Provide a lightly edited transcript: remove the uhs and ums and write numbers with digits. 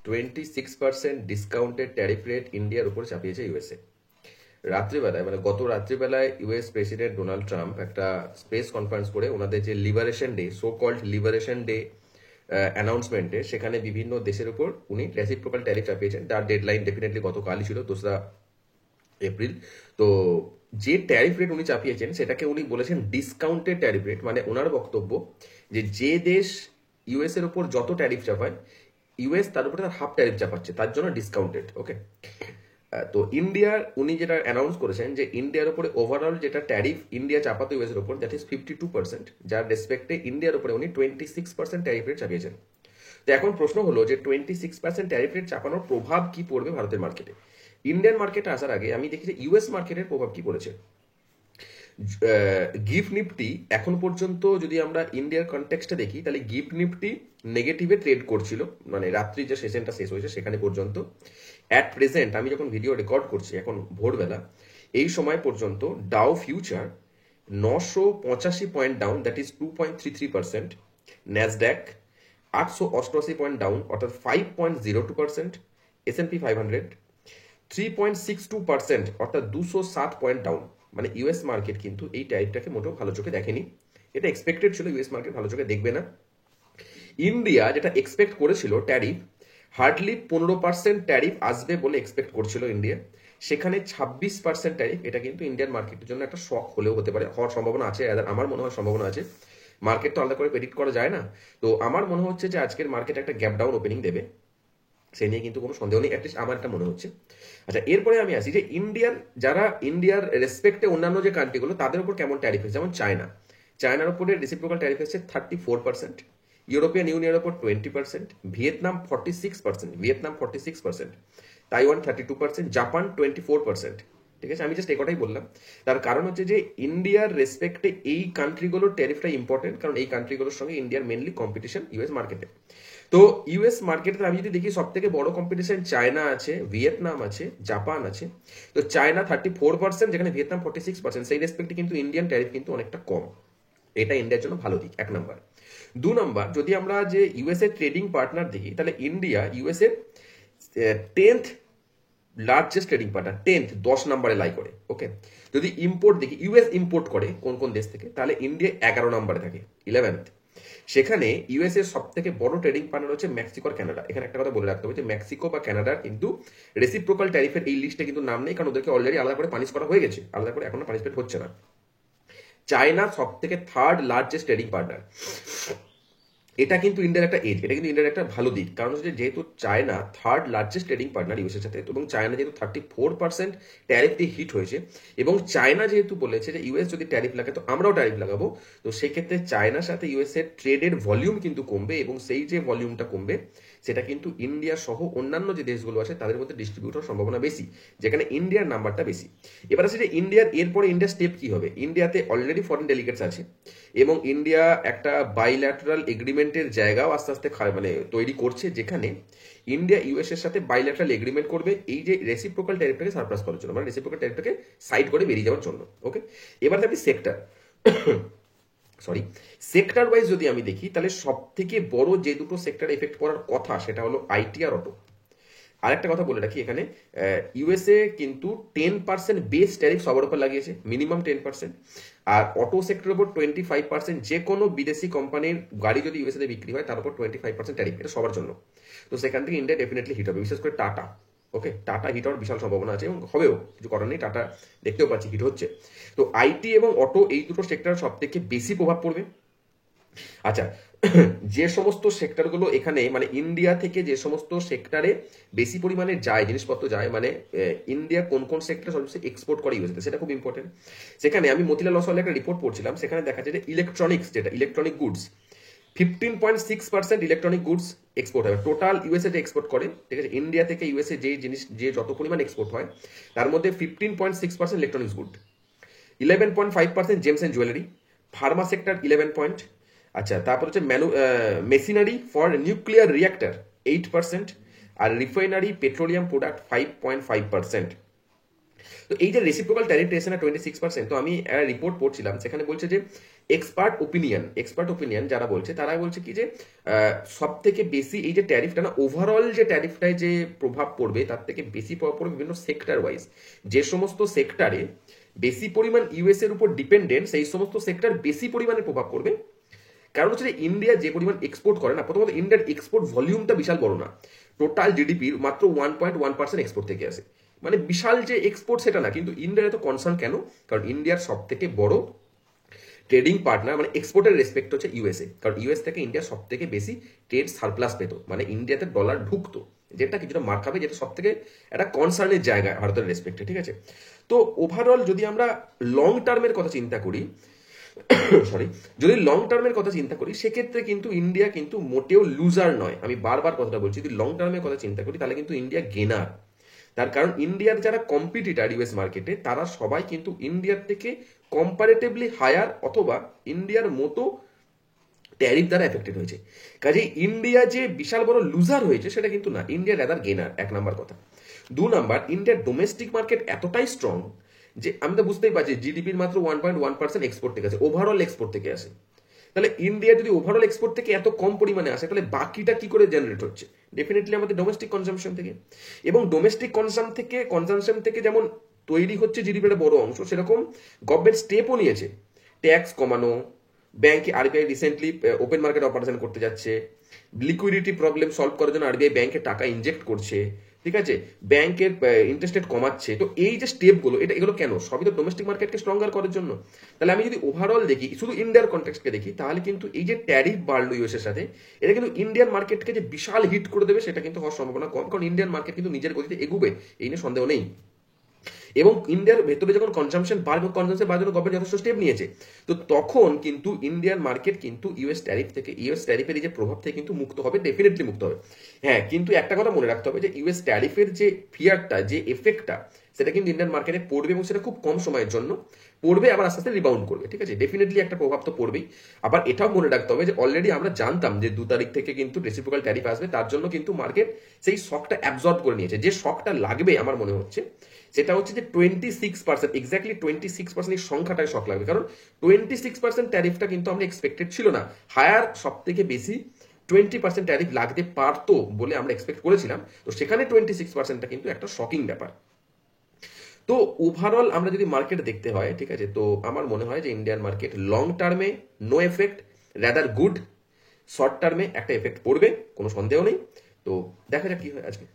26% discounted tariff rate ইন্ডিয়ার উপর চাপিয়েছে USA. রাত্রিবেলায় মানে গত রাত্রিবেলায় ইউএস প্রেসিডেন্ট ডোনাল্ড ট্রাম্প একটা প্রেস কনফারেন্স করে ওনাদের যে liberation day, so called liberation day অ্যানাউন্সমেন্টে সেখানে বিভিন্ন দেশের উপর উনি রেসিপ্রোকাল ট্যারিফ চাপিয়েছেন, যার ডেডলাইন ডেফিনেটলি গতকালই ছিল 2রা এপ্রিল। তো যে ট্যারিফ রেট উনি চাপিয়েছেন সেটাকে উনি বলেছেন ডিসকাউন্টেড ট্যারিফ রেট। মানে ওনার বক্তব্য যে দেশ ইউএস এর উপর যত ট্যারিফ চাপায় ইউএস তার উপরে তার হাফ ট্যারিফ চাপাচ্ছে, তার জন্য ডিসকাউন্টেড। ওকে, তো ইন্ডিয়ার উনি যেটা অ্যানাউন্স করেছেন যে ইন্ডিয়ার উপরে ওভারঅল যেটা ট্যারিফ ইন্ডিয়া চাপাতো ইউএস এর উপর, দ্যাট ইজ 52%, যার রেসপেক্টে ইন্ডিয়ার উপরে উনি 26% ট্যারিফ রেট চাপিয়েছেন। তো এখন প্রশ্ন হলো যে 26% ট্যারিফ রেট চাপানোর প্রভাব কি পড়বে ভারতের মার্কেটে। ইন্ডিয়ান মার্কেটে আসার আগে আমি দেখি যে ইউএস মার্কেটের প্রভাব কি পড়েছে। গিফট নিফটি এখন পর্যন্ত যদি আমরা ইন্ডিয়ার কনটেক্সটে দেখি তাহলে গিফট নিফটি নেগেটিভে ট্রেড করছিল, মানে রাত্রি যে সেশনটা শেষ হয়েছে সেখানে পর্যন্ত। অ্যাট প্রেজেন্ট আমি যখন ভিডিও রেকর্ড করছি এখন ভোরবেলা, এই সময় পর্যন্ত Dow future 985 point down, that is 2.33%, Nasdaq 888 point down অর্থাৎ 5.02%, S&P 500 3.62% অর্থাৎ 207 পয়েন্ট ডাউন। মানে ইউএস মার্কেট কিন্তু এই ট্যারিফটাকে মোটেও ভালো চোখে দেখেনি, এটা এক্সপেক্টেড ছিল ইউএস মার্কেট ভালো চোখে দেখবে না। ইন্ডিয়া যেটা এক্সপেক্ট করেছিল ট্যারিফ হার্ডলি 15% ট্যারিফ আসবে বলে এক্সপেক্ট করছিল ইন্ডিয়া, সেখানে 26% ট্যারিফ। এটা কিন্তু ইন্ডিয়ান মার্কেটের জন্য একটা শক হলেও হতে পারে, হওয়ার সম্ভাবনা আছে, আমার মনে হয় সম্ভাবনা আছে। মার্কেট তো আলাদা করে প্রেডিক্ট করা যায় না। তো আমার মনে হচ্ছে যে আজকের মার্কেট একটা গ্যাপ ডাউন ওপেনিং দেবে, সে নিয়ে কিন্তু কোনো সন্দেহ নেই, অ্যাটলিস্ট আমার এটা মনে হচ্ছে। আচ্ছা, এরপরে আমি আসি যে ইন্ডিয়ার রেসপেক্টে অন্যান্য যে কান্ট্রিগুলো তাদের উপর কেমন ট্যারিফ আছে। যেমন চায়নার উপরে রেসিপ্রোকাল ট্যারিফ আছে 34%, ইউরোপিয়ান ইউনিয়নের উপর 20%, ভিয়েতনাম 46%, তাইওয়ান 32%, জাপান 24%। ঠিক আছে, আমি জাস্ট এই কথাই বললাম। তার কারণ হচ্ছে যে ইন্ডিয়ার রেসপেক্টে এই কান্ট্রিগুলোর ট্যারিফটা ইম্পর্টেন্ট, কারণ এই কান্ট্রিগুলোর সঙ্গে ইন্ডিয়ার মেনলি কম্পিটিশন ইউএস মার্কেটে। তো ইউএস মার্কেটে আমি যদি দেখি সব থেকে বড় কম্পিটিশন চায়না আছে, ভিয়েতনাম আছে, জাপান আছে। তো চায়না 34%, যেখানে ভিয়েতনাম 46%, সেই রেসপেক্টে কিন্তু ইন্ডিয়ান ট্যারিফ কিন্তু অনেকটা কম। এটা ইন্ডিয়ার জন্য ভালো দিক, 1 নম্বর। 2 নম্বর, যদি আমরা যে ইউএসএ ট্রেডিং পার্টনার দেখি তাহলে India USA 10th largest trading partner, 10 নম্বরে লাই করে। ওকে, যদি ইম্পোর্ট দেখি ইউএস ইম্পোর্ট করে কোন কোন দেশ থেকে, তাহলে ইন্ডিয়া 11 নম্বরে থাকে, 11th। সেখানে ইউএস এর সব থেকে বড় ট্রেডিং পার্টনার হচ্ছে মেক্সিকো আর কানাডা। এখানে একটা কথা বলে রাখতে হবে যে মেক্সিকো বা কানাডার কিন্তু রেসিপ্রোকাল ট্যারিফের এই লিস্টে কিন্তু নাম নেই, কারণ ওদেরকে অলরেডি আলাদা করে পানিশ করা হয়ে গেছে, আলাদা করে এখনো পানিশমেন্ট হচ্ছে না। চায়না সব থেকে 3rd লার্জেস্ট ট্রেডিং পার্টনার। এটা কিন্তু ইন্ডিয়ার একটা এজ, এটা কিন্তু ইন্ডিয়ার একটা ভালো দিক, কারণ হচ্ছে যেহেতু China 3rd largest trading partner ইউএসের সাথে, এবং চায়না যেহেতু 34% ট্যারিফ দিয়ে হিট হয়েছে, এবং চায়না যেহেতু বলেছে যে ইউএস যদি ট্যারিফ লাগে তো আমরাও ট্যারিফ লাগাবো, তো সেক্ষেত্রে চায়নার সাথে ইউএস এর ট্রেডের ভলিউম কিন্তু কমবে, এবং সেই যে ভলিউমটা কমবে সেটা কিন্তু ইন্ডিয়া সহ অন্যান্য যে দেশগুলো আছে তাদের মধ্যে ডিস্ট্রিবিউট হওয়ার সম্ভাবনা বেশি, যেখানে ইন্ডিয়ার নাম্বারটা বেশি। এবার আছে যে এরপরে ইন্ডিয়ার স্টেপ কি হবে। ইন্ডিয়াতে অলরেডি ফরেন ডেলিগেটস আছে, এবং ইন্ডিয়া একটা বাইল্যাটারাল এগ্রিমেন্টের জায়গাও আস্তে আস্তে মানে তৈরি করছে, যেখানে ইন্ডিয়া ইউএস এর সাথে বাইল্যাটারাল এগ্রিমেন্ট করবে এই যে রেসিপ্রোকাল ট্যারিফটাকে সারপ্রাস করার জন্য, মানে রেসিপ্রোকাল ট্যারিফটাকে সাইড করে বেরিয়ে যাওয়ার জন্য। ওকে, এবার আমি সেক্টর ওয়াইজ যদি আমি দেখি তাহলে সব থেকে বড় যে দুটো সেক্টর এফেক্ট করার কথা সেটা হলো আইটি আর অটো। আরেকটা কথা বলে রাখি, এখানে ইউএসএ কিন্তু 10% বেস ট্যারিফ সবার উপর লাগিয়েছে, মিনিমাম 10%, আর অটো সেক্টরের উপর 25%। যে কোনো বিদেশি কোম্পানির গাড়ি যদি ইউএসএ বিক্রি হয় তার উপর 25% ট্যারিফ, এটা সবার জন্য। তো সেখান থেকে ইন্ডিয়া ডেফিনেটলি হিট হবে, বিশেষ করে টাটা। ওকে, টাটা হিট হওয়ার বিশাল সম্ভাবনা আছে, এবং হবেও, কিছু করার নেই, টাটা দেখতেও পাচ্ছি হিট হচ্ছে। তো আইটি এবং অটো এই দুটো সেক্টর সব থেকে বেশি প্রভাব পড়বে। আচ্ছা, যে সমস্ত সেক্টরগুলো এখানে মানে ইন্ডিয়া থেকে যে সমস্ত সেক্টরে বেশি পরিমাণে যায় জিনিসপত্র যায়, মানে ইন্ডিয়া কোন কোন সেক্টরে সবচেয়ে এক্সপোর্ট করে ইউএসএ, সেটা খুব ইম্পর্টেন্ট। সেখানে আমি মতিলাল ওসওয়ালের একটা রিপোর্ট পড়ছিলাম, সেখানে দেখা যায় যে ইলেকট্রনিক্স, যেটা electronic goods, 15.6% electronic goods export হয় টোটাল ইউএসএ যে এক্সপোর্ট করে। ঠিক আছে, ইন্ডিয়া থেকে ইউএসএ যে জিনিস যে যত পরিমাণ এক্সপোর্ট হয় তার মধ্যে 15.6% electronics good, 11.5% James and jewellery, Pharma sector 11 আচ্ছা, তারপর হচ্ছে মেশিনারি ফর নিউক্লিয়ার তো এই যে রেসিপ্রোকাল ট্যারিফ টেসে না 26%, তো আমি একটা রিপোর্ট পড়ছিলাম, সেখানে বলছে যে এক্সপার্ট ওপিনিয়ন যারা বলছে তারা বলছে কি যে সব থেকে বেশি এই যে ট্যারিফটা না, ওভারঅল যে ট্যারিফটায় যে প্রভাব পড়বে তার থেকে বেশি প্রভাব পড়বে বিভিন্ন সেক্টর ওয়াইজ। যে সমস্ত সেক্টরে বেশি পরিমাণ ইউএস এর উপর ডিপেন্ডেন্ট, সেই সমস্ত সেক্টর বেশি পরিমাণে প্রভাব পড়বে। কারণ হচ্ছে যে ইন্ডিয়া যে পরিমাণ এক্সপোর্ট করে না, প্রথমত ইন্ডিয়ার এক্সপোর্ট ভলিউমটা বিশাল বড় না, টোটাল জিডিপির মাত্র 1.1% এক্সপোর্ট থেকে আসে, মানে বিশাল যে এক্সপোর্ট সেটা না। কিন্তু ইন্ডিয়ার এত কনসার্ন কেন? কারণ ইন্ডিয়ার সব থেকে বড় ট্রেডিং পার্টনার মানে এক্সপোর্টের রেসপেক্ট হচ্ছে ইউএসএ, কারণ ইউএস থেকে ইন্ডিয়া সব থেকে বেশি ট্রেড সারপ্লাস পেত, মানে ইন্ডিয়াতে ডলার ঢুকতো, যেটা কিছুটা মার খাবে, যেটা সব থেকে একটা কনসার্নের জায়গা ভারতের রেসপেক্টে, ঠিক আছে। তো ওভারঅল যদি আমরা লং টার্মের কথা চিন্তা করি, সরি, যদি লং টার্মের কথা চিন্তা করি, সেক্ষেত্রে কিন্তু ইন্ডিয়া কিন্তু মোটেও লুজার নয়। আমি বারবার কথাটা বলছি, যদি লং টার্মের কথা চিন্তা করি তাহলে কিন্তু ইন্ডিয়া গেনার। তার কারণ ইন্ডিয়ার যারা কম্পিটিটার ইউএস মার্কেটে, তারা সবাই কিন্তু ইন্ডিয়ার থেকে কম্পারেটিভলি হায়ার অথবা ইন্ডিয়ার মতো ট্যারিফ দ্বারা এফেক্টেড হয়েছে। কাজেই ইন্ডিয়া যে বিশাল বড় লুজার হয়েছে সেটা কিন্তু না, ইন্ডিয়া রাদার গেনার, এক নাম্বার কথা। 2 নাম্বার, ইন্ডিয়ার ডোমেস্টিক মার্কেট এতটাই স্ট্রং যে আমি তো বুঝতেই পারছি জিডিপির মাত্র 1.1% এক্সপোর্ট থেকে আসে, ওভারঅল এক্সপোর্ট থেকে আসে। তাহলে ইন্ডিয়া যদি ওভারঅল এক্সপোর্ট থেকে এত কম পরিমাণে আসে, তাহলে বাকিটা কি করে জেনারেট হচ্ছে? ডেফিনেটলি আমাদের ডোমেস্টিক কনজাম্পশন থেকে। এবং ডোমেস্টিক কনজাম্পশন থেকে যেমন তৈরি হচ্ছে জিডিপির বড় অংশ, সেরকম গভর্নমেন্ট স্টেপও নিয়েছে, ট্যাক্স কমানো, ব্যাংকে RBI recently open market operation করতে যাচ্ছে, লিকুইডিটি প্রবলেম সলভ করার জন্য আরবিআই ব্যাংকে টাকা ইনজেক্ট করছে, ঠিক আছে, ব্যাংকের ইন্টারেস্ট রেট কমাচ্ছে। তো এই যে স্টেপগুলো, এগুলো কেন? সবই তো ডোমেস্টিক মার্কেটকে স্ট্রঙ্গার করার জন্য। তাহলে আমি যদি ওভারঅল দেখি, শুধু ইন্ডিয়ার কনটেক্সটকে দেখি, তাহলে কিন্তু এই যে ট্যারিফ বাড়লো ইউএস এর সাথে, এটা কিন্তু ইন্ডিয়ান মার্কেটকে যে বিশাল হিট করে দেবে সেটা কিন্তু হওয়ার সম্ভাবনা কম, কারণ ইন্ডিয়ান মার্কেট কিন্তু নিজের গতিতে এগুবে, এই নিয়ে সন্দেহ নেই। এবং ইন্ডিয়ার ভেতরে যখন কনজাম্পশন বাড়বে, কনজাম্পশন বাড়ার জন্য গভর্নমেন্ট যথেষ্ট স্টেপ নিয়েছে, তো তখন কিন্তু ইন্ডিয়ান মার্কেট কিন্তু ইউএস ট্যারিফের এই যে প্রভাব থেকে কিন্তু মুক্ত হবে, ডেফিনেটলি মুক্ত হবে। হ্যাঁ, কিন্তু একটা কথা মনে রাখতে হবে যে ইউএস ট্যারিফের যে ফিয়ারটা, যে এফেক্টটা, সেটা কিন্তু ইন্ডিয়ান মার্কেটে পড়বে এবং সেটা খুব কম সময়ের জন্য পড়বে, আবার আস্তে আস্তে রিবাউন্ড করবে, ঠিক আছে। ডেফিনেটলি একটা প্রভাব তো পড়বেই। আবার এটাও মনে রাখতে হবে যে অলরেডি আমরা জানতাম যে 2 তারিখ থেকে কিন্তু রেসিপ্রোকাল ট্যারিফ আসবে, তার জন্য কিন্তু মার্কেট সেই শকটা অ্যাবজর্ব করে নিয়েছে। যে শকটা লাগবে আমার মনে হচ্ছে সেটা হচ্ছে যে 26%, এক্স্যাক্টলি 26% এই সংখ্যাটাই শক লাগবে, কারণ 26% ট্যারিফটা কিন্তু আমরা এক্সপেক্টেড ছিল না। হায়ার সব থেকে বেশি 20% ট্যারিফ লাগতে পারতো বলে আমরা এক্সপেক্ট করেছিলাম, তো সেখানে 26%টা কিন্তু একটা শকিং ব্যাপার। তো ওভারঅল আমরা যদি মার্কেট দেখতে হয়, ঠিক আছে, তো আমার মনে হয় যে ইন্ডিয়ান মার্কেট লং টার্মে no effect, rather good. Short টার্মে একটা এফেক্ট পড়বে, কোনো সন্দেহ নেই। তো দেখা যাক কি হয় আজকে।